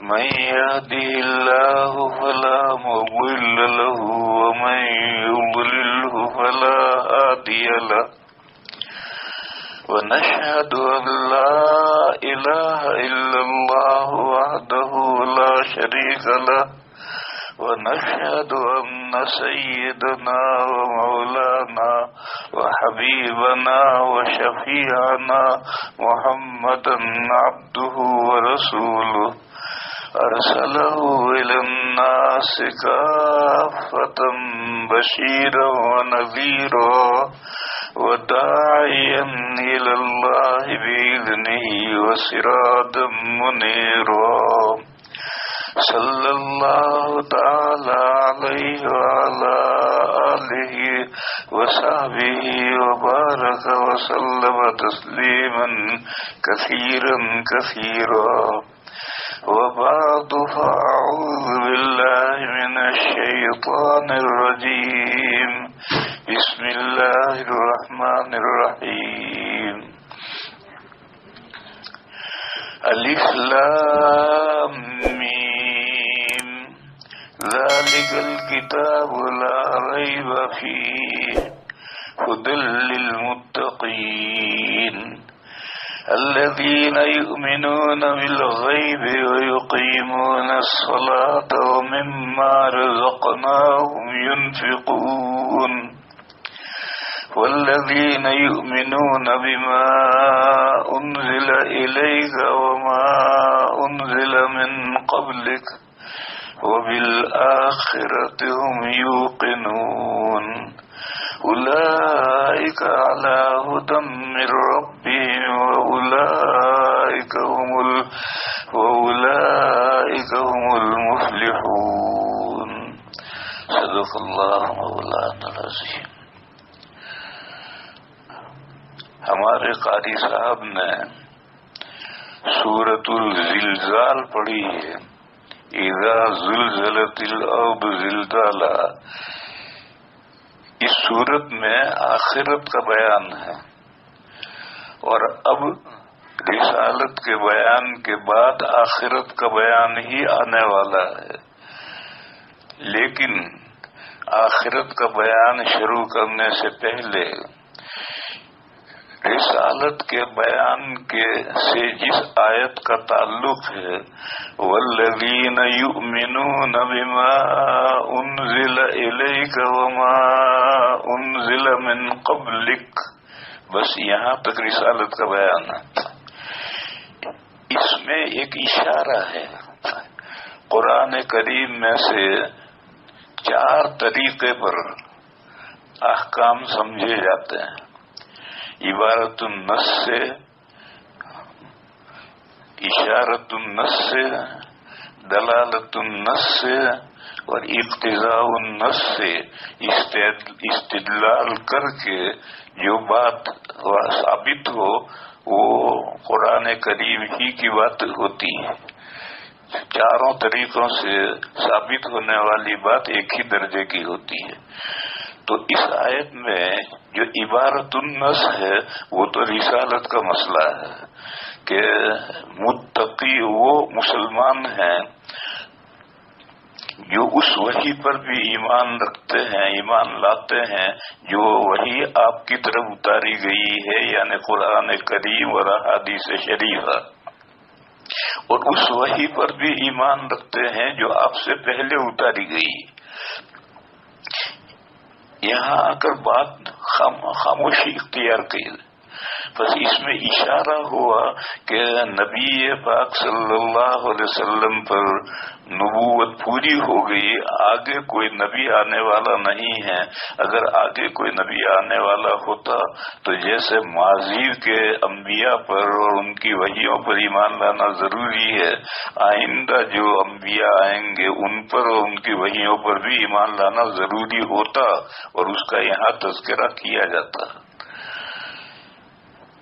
من يهده الله فلا مضل له ومن يضلله فلا هادي له ونشهد أن لا إله إلا الله وحده لا شريك له ونشهد أن سيدنا ومولانا وحبيبنا وشفيعنا محمدا عبده ورسوله أرسله إلى الناس كافة بشيرا ونذيرا وداعيا إلى الله بإذنه وسراجا منيرا صلى الله تعالى عليه وعلى آله وصحبه وبارك وسلم تسليما كثيرا كثيرا وبعد فأعوذ بالله من الشيطان الرجيم بسم الله الرحمن الرحيم ألف لام ميم ذلك الكتاب لا ريب فيه هدى للمتقين الذين يؤمنون بالغيب ويقيمون الصلاة ومما رزقناهم ينفقون والذين يؤمنون بما أنزل إليك وما أنزل من قبلك وبالآخرة هم يوقنون أولئك على هدى من ربهم وأولئك هم المفلحون صدق الله مولانا العظيم. ہمارے قاری صاحب نے سورۃ الزلزال پڑھی ہے، اذا زلزلت الارض زلزالها. اس سورت میں آخرت کا بیان ہے، اور اب رسالت کے بیان کے بعد آخرت کا بیان ہی آنے والا ہے. لیکن آخرت کا بیان شروع کرنے سے پہلے رسالت کے بیان سے جس آیت کا تعلق ہے، والذین یؤمنون بما انزل الیک وما انزل من قبلک، بس یہاں تک رسالت کا بیان ہے. اس میں ایک اشارہ ہے. قرآن کریم میں سے 4 طریقے پر احکام سمجھے جاتے ہیں. عبارت النص سے، اشارت النص سے، دلالت النص سے اور اقتضاء النص سے استدلال کر کے جو بات ثابت ہو وہ قرآن کریم ہی کی بات ہوتی ہے. 4 طریقوں سے ثابت ہونے والی بات ایک ہی درجے کی ہوتی ہے. تو اس آیت میں جو عبارت النص ہے وہ تو رسالت کا مسئلہ ہے کہ متقی وہ مسلمان ہیں جو اس وحی پر بھی ایمان رکھتے ہیں، ایمان لاتے ہیں جو وحی آپ کی طرف اتاری گئی ہے، یعنی قرآن کریم اور احادیث شریفہ، اور اس وحی پر بھی ایمان رکھتے ہیں جو آپ سے پہلے اتاری گئی. یہاں آ کر بات خاموشی اختیار کی، بس اس میں اشارہ ہوا کہ نبی پاک صلی اللہ علیہ وسلم پر نبوت پوری ہو گئی، آگے کوئی نبی آنے والا نہیں ہے. اگر آگے کوئی نبی آنے والا ہوتا تو جیسے ماضی کے انبیاء پر اور ان کی وحیوں پر ایمان لانا ضروری ہے، آئندہ جو انبیاء آئیں گے ان پر اور ان کی وحیوں پر بھی ایمان لانا ضروری ہوتا اور اس کا یہاں تذکرہ کیا جاتا.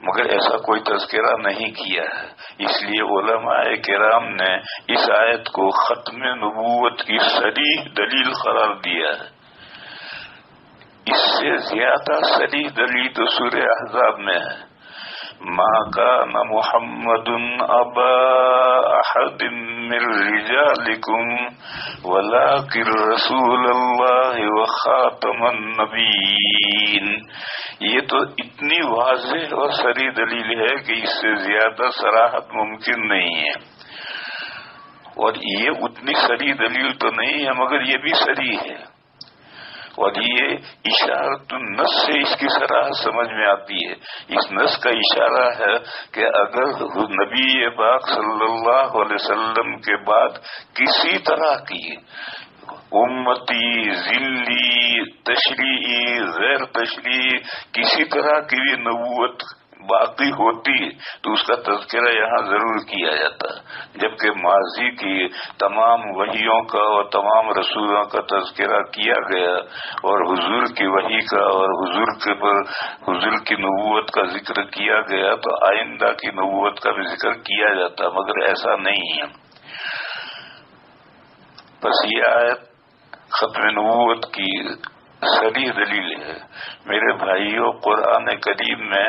مگر ایسا کوئی تذکرہ نہیں کیا ہے، اس لیے علماء کرام نے اس آیت کو ختم نبوت کی صریح دلیل قرار دیا ہے. اس سے زیادہ صریح دلیل تو سورہ احزاب میں ہے. ما كان محمد أبا أحد من رجالكم ولكن رسول الله وخاتم النبيين. یہ تو اتنی واضح اور صریح دلیل ہے کہ اس سے زیادہ صراحت ممکن نہیں ہے. اور یہ اتنی صریح دلیل تو نہیں ہے مگر یہ بھی صریح ہے. اور یہ اشارۃ النص سے اس کی صراحت سمجھ میں آتی ہے. اس نص کا اشارہ ہے کہ اگر نبی پاک صلی اللہ علیہ وسلم کے بعد کسی طرح کی امتی، ذلی، تشریعی، غیر تشریعی کسی طرح کی بھی نبوت باقی ہوتی تو اس کا تذکرہ یہاں ضرور کیا جاتا، جبکہ ماضی کی تمام وحیوں کا اور تمام رسولوں کا تذکرہ کیا گیا اور حضور کی وحی کا اور حضور کی نبوت کا ذکر کیا گیا تو آئندہ کی نبوت کا بھی ذکر کیا جاتا، مگر ایسا نہیں ہے. بس یہ آیت ختم نبوت کی صریح دلیل ہے. میرے بھائیوں، قرآن کریم میں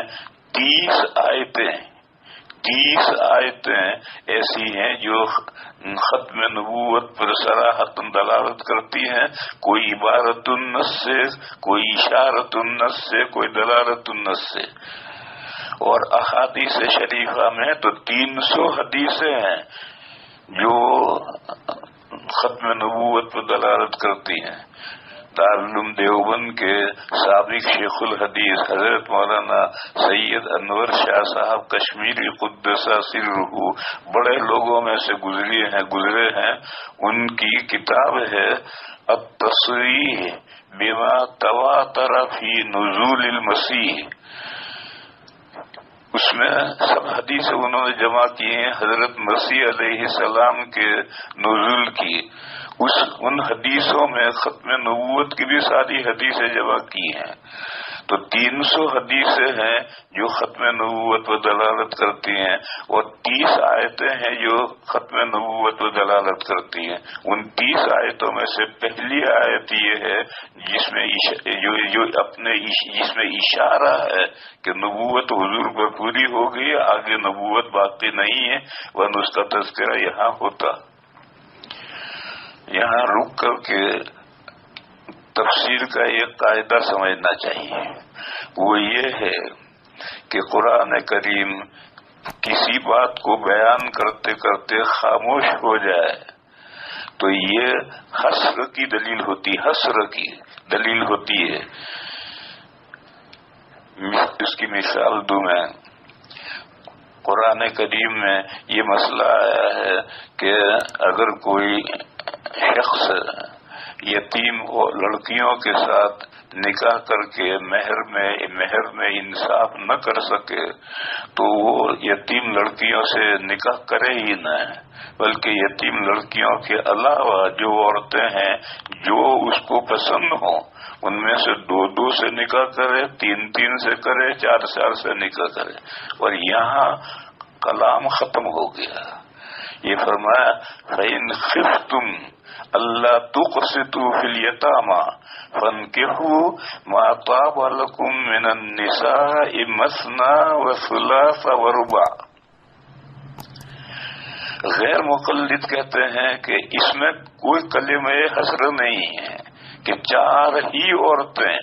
30 آیتیں ایسی ہیں جو ختم نبوت پر صراحت دلالت کرتی ہیں. کوئی عبارت النص سے، کوئی اشارت النص سے، کوئی دلالت النص سے. اور احادیث شریفہ میں تو 300 حدیثیں ہیں جو ختم نبوت پر دلالت کرتی ہیں. دارالعلوم دیوبند کے سابق شیخ الحدیث حضرت مولانا سید انور شاہ صاحب کشمیری قدس سرہ بڑے لوگوں میں سے گزرے ہیں. ان کی کتاب ہے التصریح بما تواتر فی نزول المسیح. اس میں سب حدیثیں انہوں نے جمع کی ہیں حضرت مسیح علیہ السلام کے نزول کی. ان حدیثوں میں ختم نبوت کی بھی ساری حدیثیں جمع کی ہیں. تو 300 حدیثیں ہیں جو ختم نبوت پر دلالت کرتی ہیں اور 30 آیتیں ہیں جو ختم نبوت پر دلالت کرتی ہیں. ان 30 آیتوں میں سے پہلی آیت یہ ہے جس میں اشارہ ہے کہ نبوت حضور پر پوری ہو گئی، آگے نبوت باقی نہیں ہے، ورنہ اس کا تذکرہ یہاں ہوتا. یہاں رک کر کے تفسیر کا ایک قاعدہ سمجھنا چاہیے. وہ یہ ہے کہ قرآن کریم کسی بات کو بیان کرتے کرتے خاموش ہو جائے تو یہ حسر کی دلیل ہوتی ہے. اس کی مثال دوں میں. قرآن کریم میں یہ مسئلہ آیا ہے کہ اگر کوئی شخص یتیم لڑکیوں کے ساتھ نکاح کر کے مہر میں انصاف نہ کر سکے تو وہ یتیم لڑکیوں سے نکاح کرے ہی نہ، بلکہ یتیم لڑکیوں کے علاوہ جو عورتیں ہیں جو اس کو پسند ہوں ان میں سے 2 سے نکاح کرے، 3 سے کرے، 4 سے نکاح کرے. اور یہاں کلام ختم ہو گیا. یہ فرمایا فَإِنْ خِفْتُمْ أَلَّا تُقْسِطُوا فِي الْيَتَامَى فَانكِحُوا مَا طَابَ لَكُم مِّنَ النِّسَاءِ مَثْنَىٰ وَثُلَاثَ وَرُبَاعَ. غیر مقلد کہتے ہیں کہ اس میں کوئی کلمہ حصر نہیں ہے کہ 4 ہی عورتیں،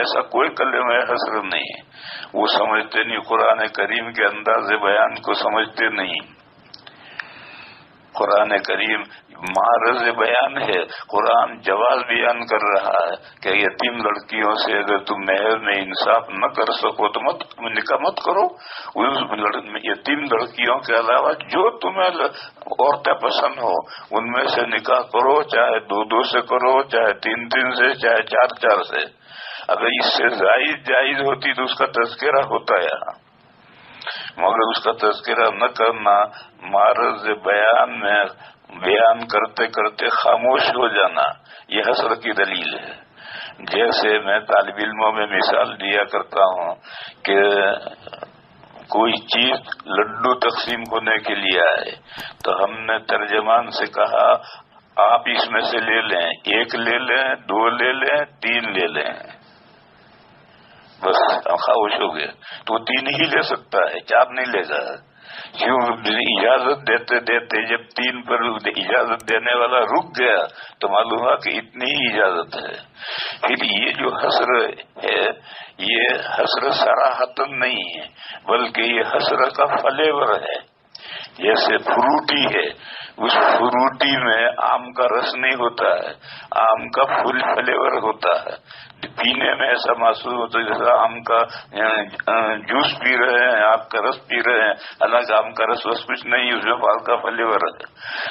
ایسا کوئی کلمہ حصر نہیں ہے. وہ سمجھتے نہیں، قرآن کریم کے انداز بیان کو سمجھتے نہیں. قرآن کریم معرض بیان ہے، قرآن جواز بیان کر رہا ہے کہ یتیم لڑکیوں سے اگر تم مہر میں انصاف نہ کر سکو تو نکاح مت کرو. یتیم لڑکیوں کے علاوہ جو تمہیں عورتیں پسند ہو ان میں سے نکاح کرو، چاہے 2 سے کرو، چاہے 3 سے، چاہے 4 سے. اگر اس سے زائد جائز ہوتی تو اس کا تذکرہ ہوتا یہاں، مگر اس کا تذکرہ نہ کرنا، معرض بیان میں بیان کرتے کرتے خاموش ہو جانا، یہ حسر کی دلیل ہے. جیسے میں طالب علموں میں مثال دیا کرتا ہوں کہ کوئی چیز لڈو تقسیم ہونے کے لیے آئے تو ہم نے ترجمان سے کہا آپ اس میں سے لے لیں، 1 لے لیں، 2 لے لیں، 3 لے لیں. بس خاموش ہو گیا. تو وہ 3 ہی لے سکتا ہے، 4 نہیں لے گا. کیوں؟ اجازت دیتے دیتے جب 3 پر اجازت دینے والا رک گیا تو معلوم ہوا کہ اتنی ہی اجازت ہے. پھر یہ جو حسر ہے یہ حسر صراحتن نہیں ہے، بلکہ یہ حسر کا فلیور ہے. جیسے فروٹی ہے، اس فروٹی میں آم کا رس نہیں ہوتا ہے، آم کا فل فلیور ہوتا ہے. پینے میں ایسا محسوس ہوتا ہے جیسا آم کا جوس پی رہے ہیں، آپ کا رس پی رہے ہیں، حالانکہ آم کا رس بس کچھ نہیں، اس میں پھل کا فلیور ہے.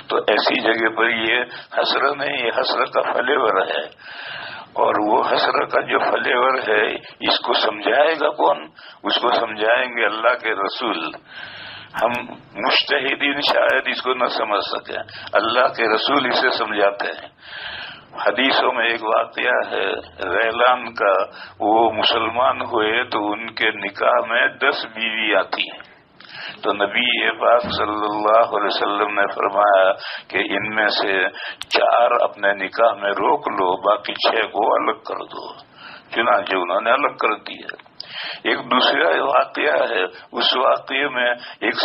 تو ایسی جگہ پر یہ حسر نہیں، یہ حسر کا فلیور ہے. اور وہ حسر کا جو فلیور ہے اس کو سمجھائے گا کون؟ اس کو سمجھائیں گے اللہ کے رسول. ہم مجتہدین شاید اس کو نہ سمجھ سکیں، اللہ کے رسول اسے سمجھاتے ہیں. حدیثوں میں ایک واقعہ ہے غیلان کا. وہ مسلمان ہوئے تو ان کے نکاح میں 10 بیویاں تھیں. تو نبی پاک صلی اللہ علیہ وسلم نے فرمایا کہ ان میں سے 4 اپنے نکاح میں روک لو، باقی 6 کو الگ کر دو. چنانچہ انہوں نے الگ کر دیا. ایک دوسرا واقعہ ہے، اس واقعے میں ایک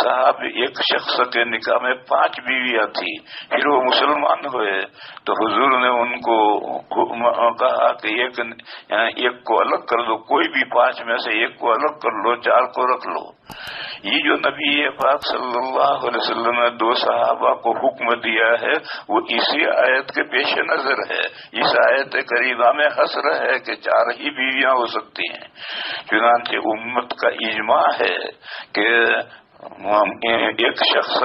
شخص کے نکاح میں 5 بیویاں تھی. پھر وہ مسلمان ہوئے تو حضور نے ان کو کہا کہ ایک کو الگ کر دو، کوئی بھی 5 میں سے ایک کو الگ کر لو، 4 کو رکھ لو. یہ جو نبی پاک صلی اللہ علیہ وسلم نے 2 صحابہ کو حکم دیا ہے وہ اسی آیت کے پیش نظر ہے. اس آیت کریمہ میں حسر ہے کہ 4 ہی بیویاں ہو سکتی ہیں. چنانچہ امت کا اجماع ہے کہ ایک شخص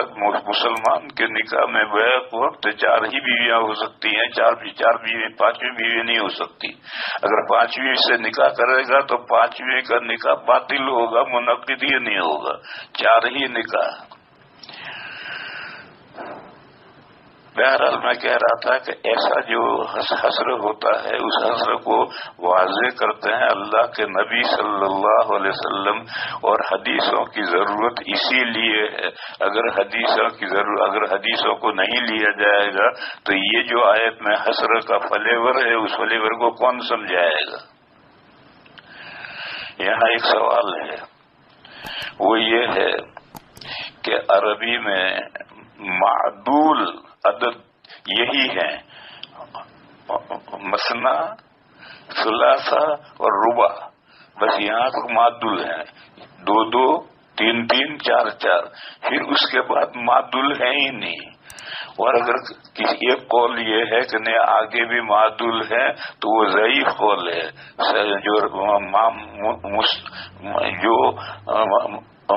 مسلمان کے نکاح میں بیک وقت 4 ہی بیویاں ہو سکتی ہیں. 4 بیوی 5ویں بیوی نہیں ہو سکتی. اگر 5ویں سے نکاح کرے گا تو 5ویں کا نکاح باطل ہوگا، منعقد ہی نہیں ہوگا. 4 ہی نکاح. بہرحال میں کہہ رہا تھا کہ ایسا جو حسر ہوتا ہے اس حسر کو واضح کرتے ہیں اللہ کے نبی صلی اللہ علیہ وسلم. اور حدیثوں کی ضرورت اسی لیے ہے. اگر حدیثوں کو نہیں لیا جائے گا تو یہ جو آیت میں حسر کا فلیور ہے اس فلیور کو کون سمجھائے گا؟ یہاں ایک سوال ہے، وہ یہ ہے کہ عربی میں معدول عدد یہی ہے، مثنا، ثلاثہ اور ربع. بس یہاں تک معدول ہے، 2 2 3 3 4 4. پھر اس کے بعد معدول ہے ہی نہیں. اور اگر کسی ایک قول یہ ہے کہ نہیں آگے بھی معدول ہے تو وہ ضعیف قول ہے. جو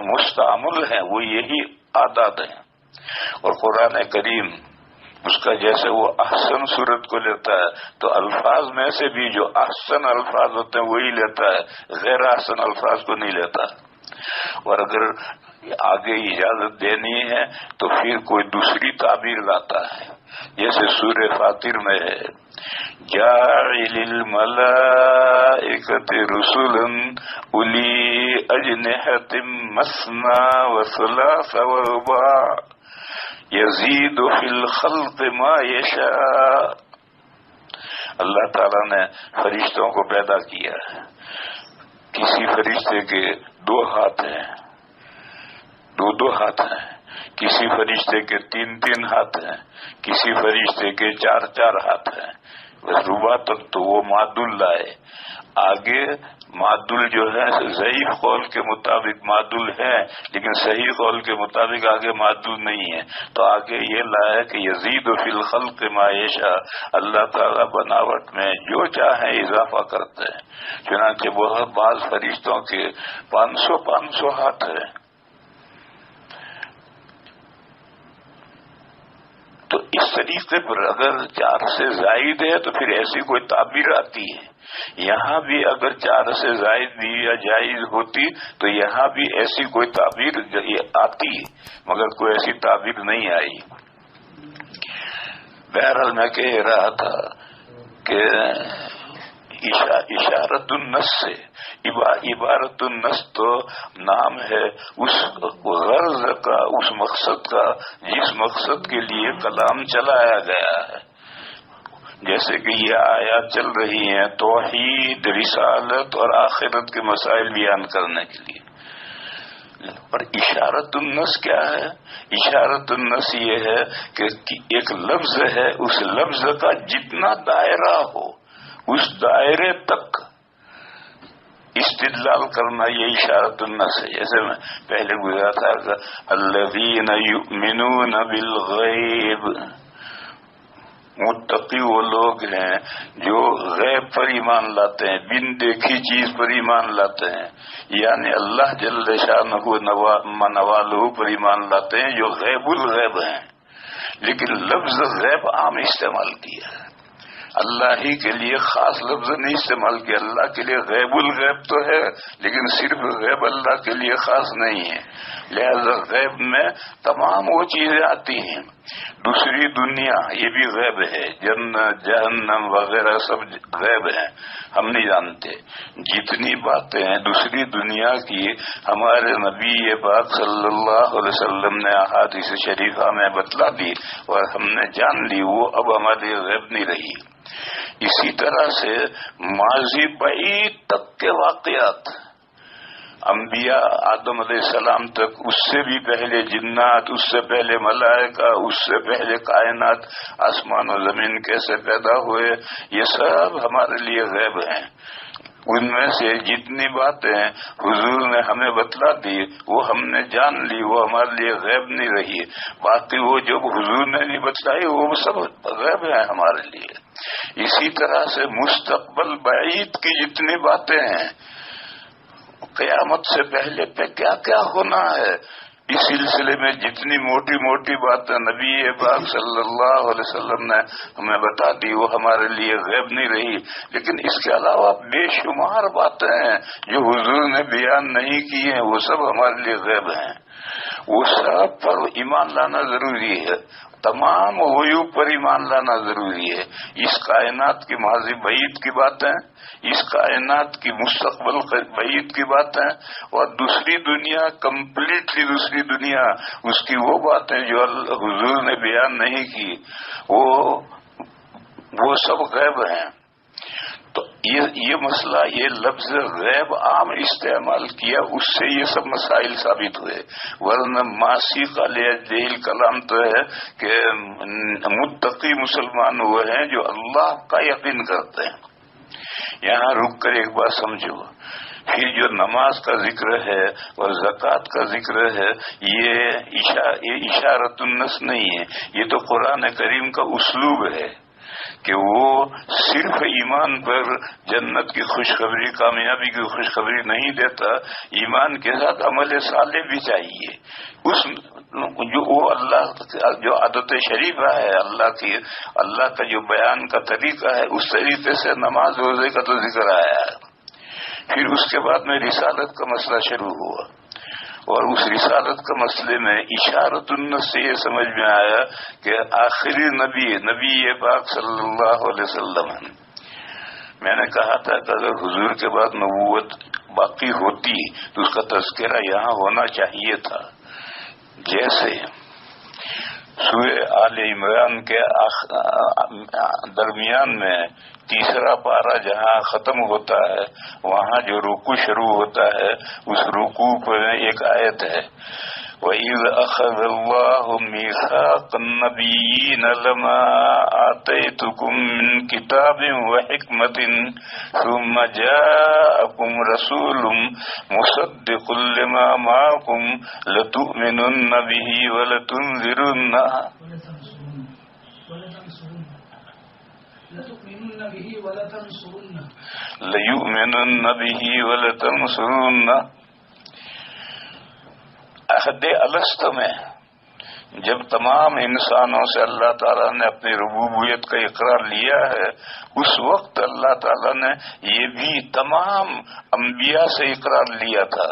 مستعمل ہے وہ یہی اعداد ہیں. اور قرآن کریم اس کا جیسے وہ احسن صورت کو لیتا ہے تو الفاظ میں سے بھی جو احسن الفاظ ہوتے ہیں وہی لیتا ہے، غیر احسن الفاظ کو نہیں لیتا. اور اگر آگے اجازت دینی ہے تو پھر کوئی دوسری تعبیر لاتا ہے، جیسے سورہ فاطر میں ہے جاعل الملائکۃ رسلا اولی اجنحۃ مثنی وثلاث ورباع یزید فی الخلق ما یشاء. اللہ تعالیٰ نے فرشتوں کو پیدا کیا ہے. کسی فرشتے کے 2 ہاتھ ہیں، 2 ہاتھ ہیں. کسی فرشتے کے 3 ہاتھ ہیں، کسی فرشتے کے 4 ہاتھ ہیں. ربع تک تو وہ معدول لائے. آگے معدول جو ہے ضعیف قول کے مطابق معدول ہے لیکن صحیح قول کے مطابق آگے معدول نہیں ہے. تو آگے یہ لایا کہ یزید فی الخلق ما یشاء. اللہ تعالیٰ بناوٹ میں جو چاہے اضافہ کرتے ہیں. چنانچہ بہت بعض فرشتوں کے 500 ہاتھ ہیں. تو اس طریقے پر اگر 4 سے زائد ہے تو پھر ایسی کوئی تعبیر آتی ہے. یہاں بھی اگر 4 سے زائد بھی یا جائز ہوتی تو یہاں بھی ایسی کوئی تعبیر آتی، مگر کوئی ایسی تعبیر نہیں آئی. بہرحال میں کہہ رہا تھا کہ اشارت النص سے عبارت النص تو نام ہے اس غرض کا، اس مقصد کا جس مقصد کے لیے کلام چلایا گیا ہے. جیسے کہ یہ آیات چل رہی ہیں توحید، رسالت اور آخرت کے مسائل بیان کرنے کے لیے. اور اشارت النص کیا ہے؟ اشارت النص یہ ہے کہ ایک لفظ ہے، اس لفظ کا جتنا دائرہ ہو اس دائرے تک استدلال کرنا، یہ اشارت النص ہے. جیسے میں پہلے گزرا تھا الذین یؤمنون بالغیب، متقی وہ لوگ ہیں جو غیب پر ایمان لاتے ہیں، بن دیکھی چیز پر ایمان لاتے ہیں، یعنی اللہ جل شانہ نوالہ پر ایمان لاتے ہیں جو غیب الغیب ہیں. لیکن لفظ غیب عام استعمال کیا ہے، اللہ ہی کے لیے خاص لفظ نہیں استعمال کیا. اللہ کے لیے غیب الغیب تو ہے لیکن صرف غیب اللہ کے لیے خاص نہیں ہے. لہذا غیب میں تمام وہ چیزیں آتی ہیں. دوسری دنیا یہ بھی غیب ہے، جنت جہنم وغیرہ سب غیب ہیں، ہم نہیں جانتے. جتنی باتیں ہیں دوسری دنیا کی ہمارے نبی پاک صلی اللہ علیہ وسلم نے احادیث شریفہ میں بتلا دی اور ہم نے جان لی، وہ اب ہمارے غیب نہیں رہی. اسی طرح سے ماضی بعید تک کے واقعات، انبیاء آدم علیہ السلام تک، اس سے بھی پہلے جنات، اس سے پہلے ملائکہ، اس سے پہلے کائنات، آسمان و زمین کیسے پیدا ہوئے، یہ سب ہمارے لیے غیب ہیں. ان میں سے جتنی باتیں حضور نے ہمیں بتلا دی وہ ہم نے جان لی، وہ ہمارے لیے غیب نہیں رہی. باقی وہ جو حضور نے نہیں بتلائی وہ سب غیب ہیں ہمارے لیے. اسی طرح سے مستقبل بعید کی جتنی باتیں ہیں، قیامت سے پہلے پہ کیا کیا ہونا ہے، اس سلسلے میں جتنی موٹی موٹی باتیں نبی پاک صلی اللہ علیہ وسلم نے ہمیں بتا دی وہ ہمارے لیے غیب نہیں رہی. لیکن اس کے علاوہ بے شمار باتیں ہیں جو حضور نے بیان نہیں کی ہیں، وہ سب ہمارے لیے غیب ہیں. وہ سب پر ایمان لانا ضروری ہے، تمام غیوب پر ایمان لانا ضروری ہے. اس کائنات کی ماضی بعید کی باتیں، اس کائنات کی مستقبل بعید کی باتیں، اور دوسری دنیا کمپلیٹلی دوسری دنیا، اس کی وہ باتیں جو حضور نے بیان نہیں کی، وہ سب غیب ہیں. تو یہ مسئلہ، یہ لفظ غیب عام استعمال کیا، اس سے یہ سب مسائل ثابت ہوئے. ورنہ ماسی کا دل کلام تو ہے کہ متقی مسلمان وہ ہیں جو اللہ کا یقین کرتے ہیں. یہاں رک کر ایک بات سمجھو، پھر جو نماز کا ذکر ہے اور زکوٰۃ کا ذکر ہے، یہ اشارت النص نہیں ہے، یہ تو قرآن کریم کا اسلوب ہے کہ وہ صرف ایمان پر جنت کی خوشخبری، کامیابی کی خوشخبری نہیں دیتا، ایمان کے ساتھ عمل صالح بھی چاہیے. جو وہ اللہ جو عادت شریفہ ہے، اللہ کا جو بیان کا طریقہ ہے، اس طریقے سے نماز روزے کا تو ذکر آیا ہے. پھر اس کے بعد میں رسالت کا مسئلہ شروع ہوا، اور اس رسالت کا مسئلے میں اشارت النص سے یہ سمجھ میں آیا کہ آخری نبی پاک صلی اللہ علیہ وسلم. میں نے کہا تھا کہ اگر حضور کے بعد نبوت باقی ہوتی تو اس کا تذکرہ یہاں ہونا چاہیے تھا. جیسے سورہ آل عمران کے درمیان میں تیسرا پارہ جہاں ختم ہوتا ہے، وہاں جو رکوع شروع ہوتا ہے، اس رکوع پر ایک آیت ہے وَإِذْ أَخَذَ اللَّهُ مِيثَاقَ النَّبِيِّينَ لَمَا آتَيْتُكُم مِّن كِتَابٍ وَحِكْمَةٍ ثُمَّ جَاءَكُمْ رَسُولٌ مُصَدِّقٌ لِّمَا مَعَكُمْ لَتُؤْمِنُنَّ بِهِ وَلَتُنذِرُنَّهُ عہد الست میں جب تمام انسانوں سے اللہ تعالیٰ نے اپنی ربوبیت کا اقرار لیا ہے، اس وقت اللہ تعالیٰ نے یہ بھی تمام انبیاء سے اقرار لیا تھا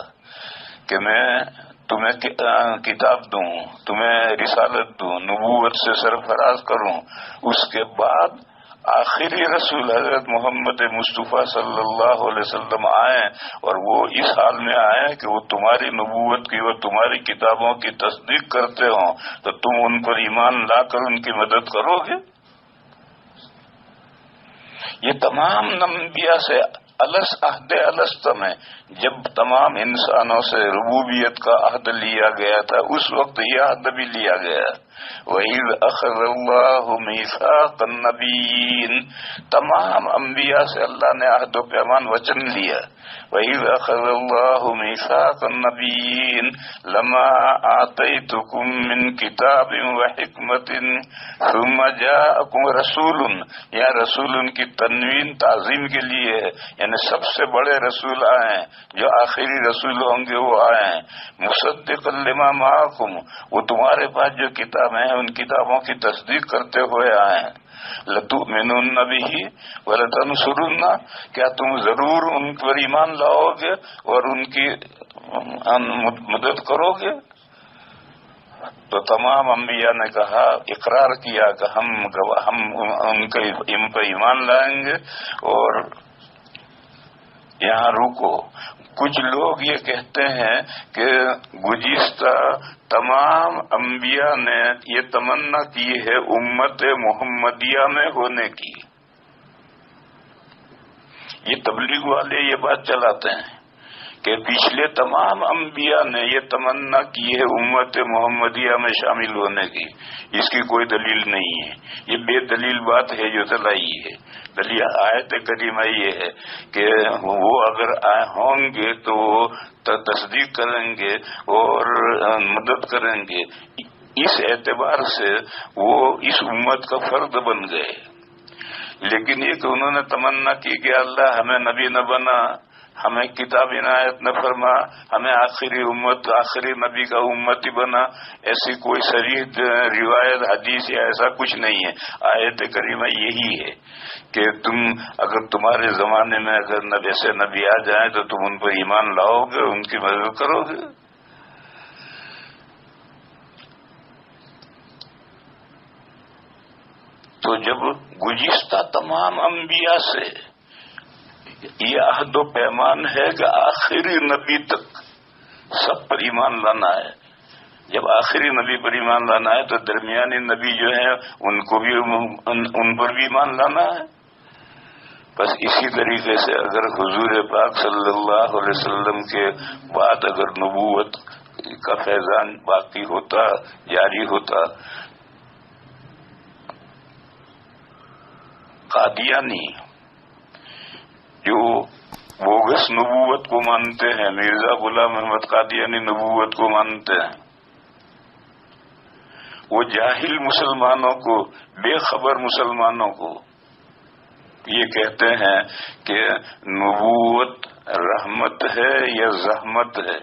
کہ میں تمہیں کتاب دوں، تمہیں رسالت دوں، نبوت سے سرفراز کروں. اس کے بعد آخری رسول حضرت محمد مصطفیٰ صلی اللہ علیہ وسلم آئے، اور وہ اس حال میں آئے کہ وہ تمہاری نبوت کی اور تمہاری کتابوں کی تصدیق کرتے ہوں، تو تم ان پر ایمان لا کر ان کی مدد کرو گے. یہ تمام انبیاء سے عہد الست میں جب تمام انسانوں سے ربوبیت کا عہد لیا گیا تھا اس وقت یہ عہد بھی لیا گیا. وَإِذْ أَخَذَ اللَّهُ مِيثَاقَ النَّبِيِّينَ تمام انبیاء سے اللہ نے عہد و پیمان وچن لیا. وَإِذْ أَخَذَ اللَّهُ مِيثَاقَ النَّبِيِّينَ لَمَا آتَيْتُكُم مِّن كِتَابٍ وَحِكْمَةٍ ثُمَّ جَاءَكُمْ رَسُولٌ یا رسول کی تنوین تعظیم کے لیے ہے، یعنی سب سے بڑے رسول آئے ہیں، جو آخری رسول ہوں گے وہ آئے ہیں. مصدق لما معکم وہ تمہارے پاس جو کتابیں ہیں ان کتابوں کی تصدیق کرتے ہوئے آئے ہیں. لتؤمنن بہ ولتنصرن کیا تم ضرور ان پر ایمان لاؤ گے اور ان کی مدد کرو گے؟ تو تمام انبیاء نے کہا، اقرار کیا کہ ہم ان پر ایمان لائیں گے. اور یہاں رکو، کچھ لوگ یہ کہتے ہیں کہ گزشتہ تمام انبیاء نے یہ تمنا کی ہے امت محمدیہ میں ہونے کی. یہ تبلیغ والے یہ بات چلاتے ہیں کہ پچھلے تمام انبیاء نے یہ تمنا کی ہے امت محمدیہ میں شامل ہونے کی. اس کی کوئی دلیل نہیں ہے، یہ بے دلیل بات ہے جو چلائی ہے. دلیل آیت کریمہ یہ ہے کہ وہ اگر ہوں گے تو وہ تصدیق کریں گے اور مدد کریں گے. اس اعتبار سے وہ اس امت کا فرد بن گئے. لیکن یہ کہ انہوں نے تمنا کی کہ اللہ ہمیں نبی نہ بنا، ہمیں کتاب عنایت نہ فرما، ہمیں آخری نبی کا امتی بنا، ایسی کوئی صریح روایت حدیث یا ایسا کچھ نہیں ہے. آیت کریمہ یہی ہے کہ اگر تمہارے زمانے میں اگر ایسے نبی آ جائیں تو تم ان پر ایمان لاؤ گے، ان کی مدد کرو گے. تو جب گزشتہ تمام انبیاء سے یہ عہد و پیمان ہے کہ آخری نبی تک سب پر ایمان لانا ہے، جب آخری نبی پر ایمان لانا ہے تو درمیانی نبی جو ہیں ان کو بھی ان پر بھی ایمان لانا ہے. بس اسی طریقے سے اگر حضور پاک صلی اللہ علیہ وسلم کے بعد اگر نبوت کا فیضان باقی ہوتا، جاری ہوتا، قادیانی جو بوگس نبوت کو مانتے ہیں، مرزا غلام محمد قادیانی نبوت کو مانتے ہیں، وہ جاہل مسلمانوں کو، بے خبر مسلمانوں کو یہ کہتے ہیں کہ نبوت رحمت ہے یا زحمت ہے.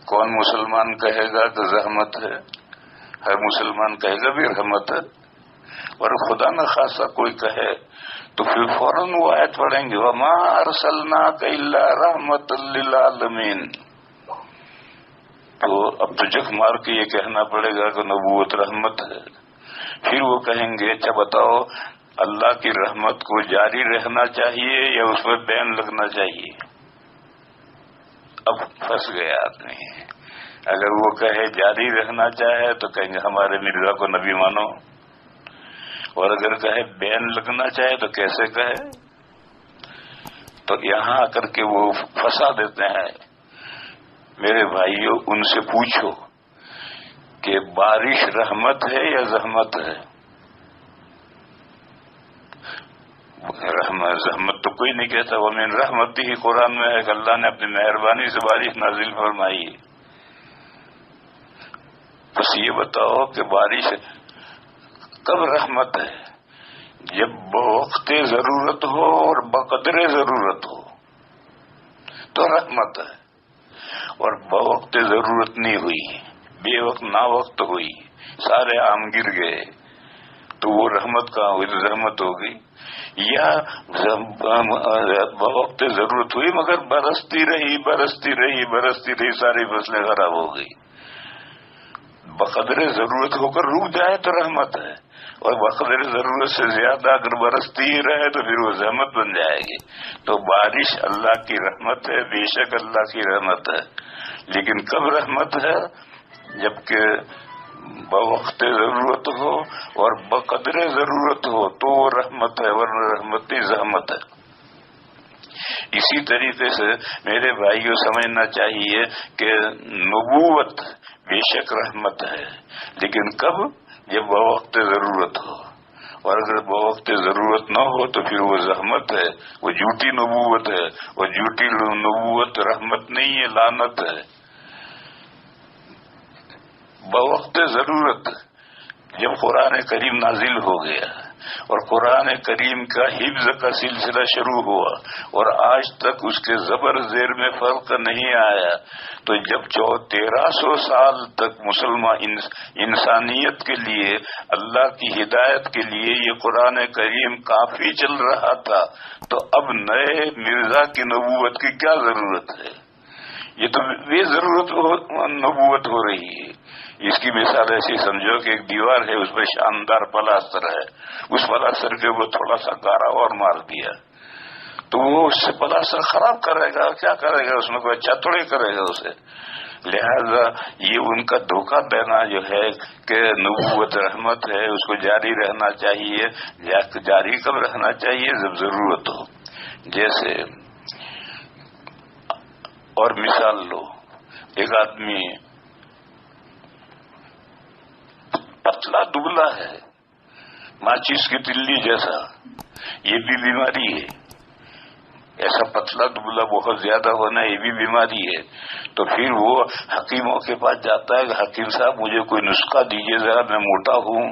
کون مسلمان کہے گا کہ زحمت ہے؟ ہر مسلمان کہے گا بھی رحمت ہے. اور خدا نہ خاصا کوئی کہے تو پھر فوراً وہ آیت پڑھیں گے وَمَا أَرْسَلْنَاكَ إِلَّا رَحْمَةً لِّلْعَالَمِينَ. تو اب تو جک مار کے یہ کہنا پڑے گا کہ نبوت رحمت ہے. پھر وہ کہیں گے اچھا بتاؤ اللہ کی رحمت کو جاری رہنا چاہیے یا اس پر بین لگنا چاہیے؟ اب پھنس گیا آدمی. اگر وہ کہے جاری رہنا چاہے تو کہیں گے ہمارے مرزا کو نبی مانو، اور اگر کہے بین لگنا چاہے تو کیسے کہے؟ تو یہاں آ کر کے وہ پھنسا دیتے ہیں. میرے بھائیوں ان سے پوچھو کہ بارش رحمت ہے یا زحمت ہے؟ زحمت تو کوئی نہیں کہتا. وَمِن رحمتہ قرآن میں ہے کہ اللہ نے اپنی مہربانی سے بارش نازل فرمائی. بس یہ بتاؤ کہ بارش کب رحمت ہے؟ جب بوقت ضرورت ہو اور بقدر ضرورت ہو تو رحمت ہے. اور بوقت ضرورت نہیں ہوئی، بے وقت نا وقت ہوئی، سارے آم گر گئے تو وہ رحمت کہاں ہوئی؟ تو رحمت ہو گئی. یا بوقت ضرورت ہوئی مگر برستی رہی ساری فصلیں خراب ہو گئی. بقدر ضرورت ہو کر رک جائے تو رحمت ہے، اور بقدر ضرورت سے زیادہ اگر برستی ہی رہے تو پھر وہ زحمت بن جائے گی. تو بارش اللہ کی رحمت ہے، بے شک اللہ کی رحمت ہے. لیکن کب رحمت ہے؟ جبکہ بوقت ضرورت ہو اور بقدر ضرورت ہو تو وہ رحمت ہے، ورنہ رحمت نہیں زحمت ہے۔ اسی طریقے سے میرے بھائیوں سمجھنا چاہیے کہ نبوت بے شک رحمت ہے، لیکن کب؟ جب بوقت ضرورت ہو، اور اگر بوقت ضرورت نہ ہو تو پھر وہ زحمت ہے، وہ جھوٹی نبوت ہے، اور جھوٹی نبوت رحمت نہیں ہے، لعنت ہے۔ بوقت ضرورت جب قرآن کریم نازل ہو گیا اور قرآن کریم کا حفظ کا سلسلہ شروع ہوا اور آج تک اس کے زبر زیر میں فرق نہیں آیا، تو جب 1300 سال تک مسلمان انسانیت کے لیے، اللہ کی ہدایت کے لیے یہ قرآن کریم کافی چل رہا تھا، تو اب نئے مرزا کی نبوت کی کیا ضرورت ہے؟ یہ تو بے ضرورت نبوت ہو رہی ہے۔ اس کی مثال ایسی سمجھو کہ ایک دیوار ہے، اس پہ شاندار پلاسٹر ہے، اس پلاسٹر کے اوپر تھوڑا سا گارا اور مار دیا تو وہ اس سے پلاسٹر خراب کرے گا، کیا کرے گا؟ اس میں کوئی اچھا تھوڑی کرے گا اسے۔ لہذا یہ ان کا دھوکہ دینا جو ہے کہ نبوت رحمت ہے، اس کو جاری رہنا چاہیے۔ جاری کب رہنا چاہیے؟ جب ضرورت ہو۔ جیسے اور مثال لو، ایک آدمی پتلا دبلا ہے، ماچس کی تلی جیسا، یہ بھی بیماری ہے۔ ایسا پتلا دبلا بہت زیادہ ہونا یہ بھی بیماری ہے۔ تو پھر وہ حکیموں کے پاس جاتا ہے کہ حکیم صاحب مجھے کوئی نسخہ دیجیے ذرا، میں موٹا ہوں۔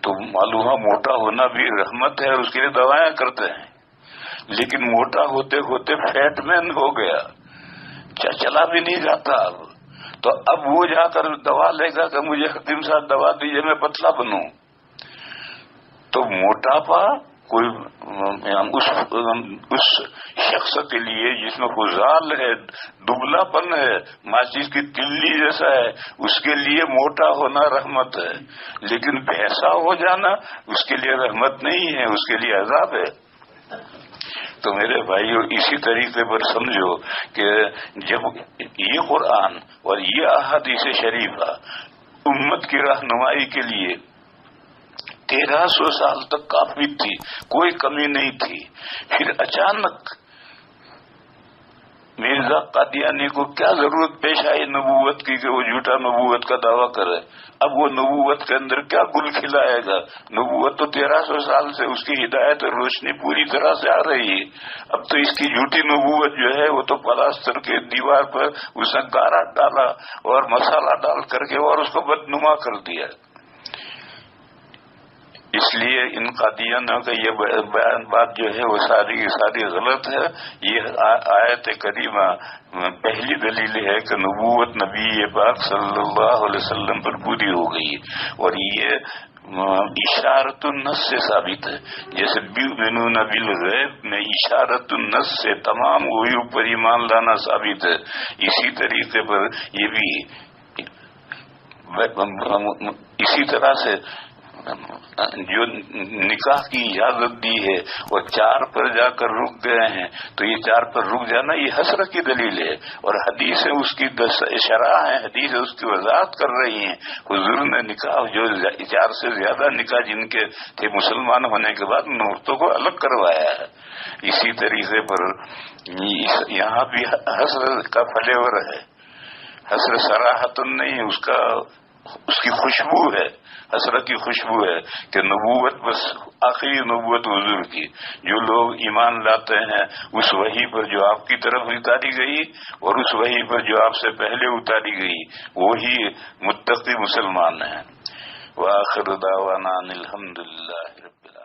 تو معلوم ہے موٹا ہونا بھی رحمت ہے اور اس کے لیے دوائیں کرتے ہیں، لیکن موٹا ہوتے ہوتے فیٹ مین ہو گیا، چلا بھی نہیں جاتا اب۔ تو اب وہ جا کر دوا لے گا کہ مجھے حکیم صاحب دوا دیجیے میں پتلا بنوں۔ تو موٹاپا کوئی اس شخص کے لیے جس میں خزال ہے، دبلا پن ہے، ماچس کی تلی جیسا ہے، اس کے لیے موٹا ہونا رحمت ہے، لیکن پیسہ ہو جانا اس کے لیے رحمت نہیں ہے، اس کے لیے عذاب ہے۔ تو میرے بھائیو اسی طریقے پر سمجھو کہ جب یہ قرآن اور یہ احادیث شریفہ امت کی رہنمائی کے لیے 1300 سال تک کافی تھی، کوئی کمی نہیں تھی، پھر اچانک مرزا قادیانی کو کیا ضرورت پیش آئی نبوت کی کہ وہ جھوٹا نبوت کا دعویٰ کرے؟ اب وہ نبوت کے اندر کیا گل کھلائے گا؟ نبوت تو 1300 سال سے اس کی ہدایت اور روشنی پوری طرح سے آ رہی ہے، اب تو اس کی جھوٹی نبوت جو ہے وہ تو پلاسٹر کے دیوار پر اس نے گارا ڈالا اور مسالہ ڈال کر کے اور اس کو بدنما کر دیا۔ اس لیے ان قادیانوں کا یہ بات جو ہے وہ ساری غلط ہے۔ یہ آیت کریمہ پہلی دلیل ہے کہ نبوت نبی پاک صلی اللہ علیہ وسلم پر پوری ہو گئی، اور یہ اشارت النص سے ثابت ہے۔ جیسے بیؤمنون بالغیب میں اشارت النص سے تمام غیوب پر ایمان لانا ثابت ہے، اسی طریقے پر یہ بھی اسی طرح سے جو نکاح کی اجازت دی ہے اور 4 پر جا کر رک گئے ہیں، تو یہ 4 پر رک جانا یہ حسر کی دلیل ہے، اور حدیثیں اس کی شرح ہیں، حدیثیں اس کی وضاحت کر رہی ہیں۔ حضور نے نکاح جو 4 سے زیادہ نکاح جن کے تھے مسلمان ہونے کے بعد ان عورتوں کو الگ کروایا ہے۔ اسی طریقے پر یہاں بھی حسر کا فلیور ہے، حسر صراحتن نہیں، اس کی خوشبو ہے، حسرت کی خوشبو ہے کہ نبوت بس آخری نبوت حضور کی، جو لوگ ایمان لاتے ہیں اس وحی پر جو آپ کی طرف اتاری گئی اور اس وحی پر جو آپ سے پہلے اتاری گئی، وہی متقی مسلمان ہیں۔ وآخر دعوانا الحمدللہ رب العالمین۔